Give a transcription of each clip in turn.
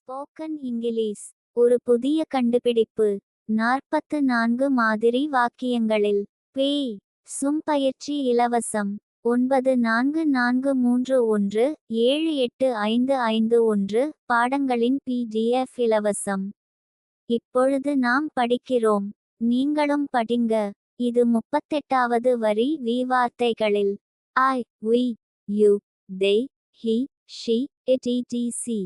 Spoken English ஒரு புதிய கண்டுபிடிப்பு. 44 மாதிரி வாக்கியங்களில் பே சும் பயிற்சி இலவசம். 9443178551 பாடங்களின் PDF இலவசம். இப்பொழுது நாம் படிக்கிறோம். நீங்களும் படிங்க. இது 38வது வரி. வார்த்தைகளில் I, we, you, they, he, she, it, etc.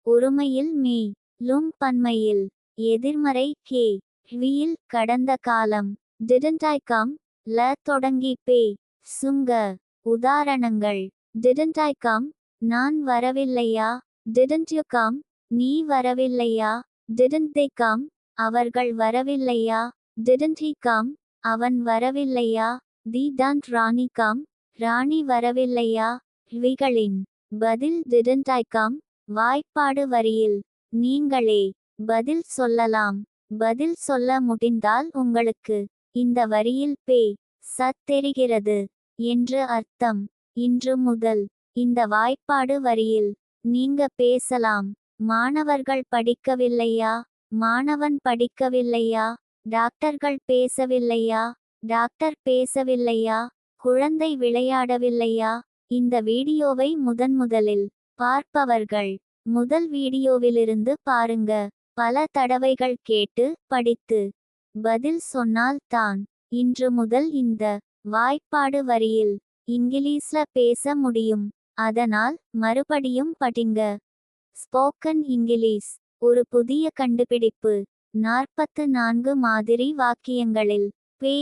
ஒருமையில் me, லும் பன்மையில் எதிர்மறை ke, will கடந்த காலம் didn't I come, ல தொடங்கி pay, சுங்க. உதாரணங்கள் didn't I come, நான் வரவில்லையா? didn't you come, நீ வரவில்லையா? didn't they come, அவர்கள் வரவில்லையா? didn't he come, அவன் வரவில்லையா? didn't ராணி come, ராணி வரவில்லையா? இவைகளின் பதில் didn't I come. வாய்ப்பாடு வரியில் நீங்களே பதில் சொல்லலாம். பதில் சொல்ல முடிந்தால் உங்களுக்கு இந்த வரியில் பே தெரிகிறது என்று அர்த்தம். இன்று முதல் இந்த வாய்ப்பாடு வரியில் நீங்க பேசலாம். மாணவர்கள் படிக்கவில்லையா? மாணவன் படிக்கவில்லையா? டாக்டர்கள் பேசவில்லையா? டாக்டர் பேசவில்லையா? குழந்தை விளையாடவில்லையா? இந்த வீடியோவை முதன்முதலில் பார்ப்பவர்கள் முதல் வீடியோவிலிருந்து பாருங்க. பல தடவைகள் கேட்டு படித்து பதில் சொன்னால் தான் இன்று முதல் இந்த வாய்ப்பாடு வரியில் இங்கிலீஷ்ல பேச முடியும். அதனால் மறுபடியும் படிங்க. ஸ்போக்கன் இங்கிலீஷ் ஒரு புதிய கண்டுபிடிப்பு. 44 மாதிரி வாக்கியங்களில் பே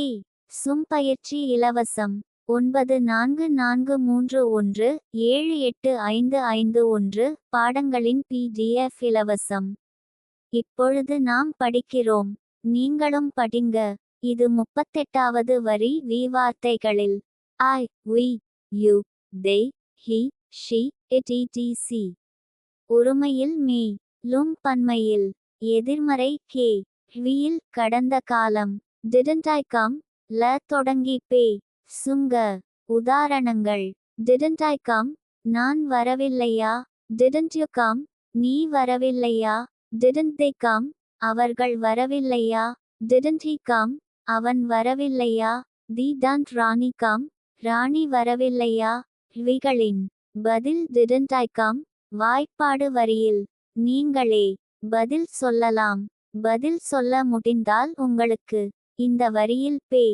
சும் பயிற்சி இலவசம். 9443178551 பாடங்களின் PDF இலவசம். இப்பொழுது நாம் படிக்கிறோம். நீங்களும் படிங்க. இது 38வது வரி. வார்த்தைகளில் I, we, you, they, he, she, it, etc. ஒருமையில் me, லும் பன்மையில் எதிர்மறை ke, will கடந்த காலம் didn't I come, ல தொடங்கி pay, சுங்க. உதாரணங்கள் didn't I come, நான் வரவில்லையா? didn't you come, நீ வரவில்லையா? didn't they come, அவர்கள் வரவில்லையா? didn't he come, அவன் வரவில்லையா? didn't ராணி come, ராணி வரவில்லையா? இவைகளின் பதில் didn't I come. வாய்ப்பாடு வரியில் நீங்களே பதில் சொல்லலாம். பதில் சொல்ல முடிந்தால் உங்களுக்கு இந்த வரியில் பே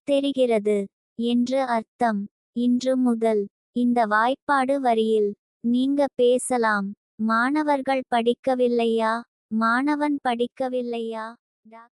தெரிகிறது என்று அர்த்தம். இன்று முதல் இந்த வாய்ப்பாடு வரியில் நீங்க பேசலாம். மாணவர்கள் படிக்கவில்லையா? மாணவன் படிக்கவில்லையா?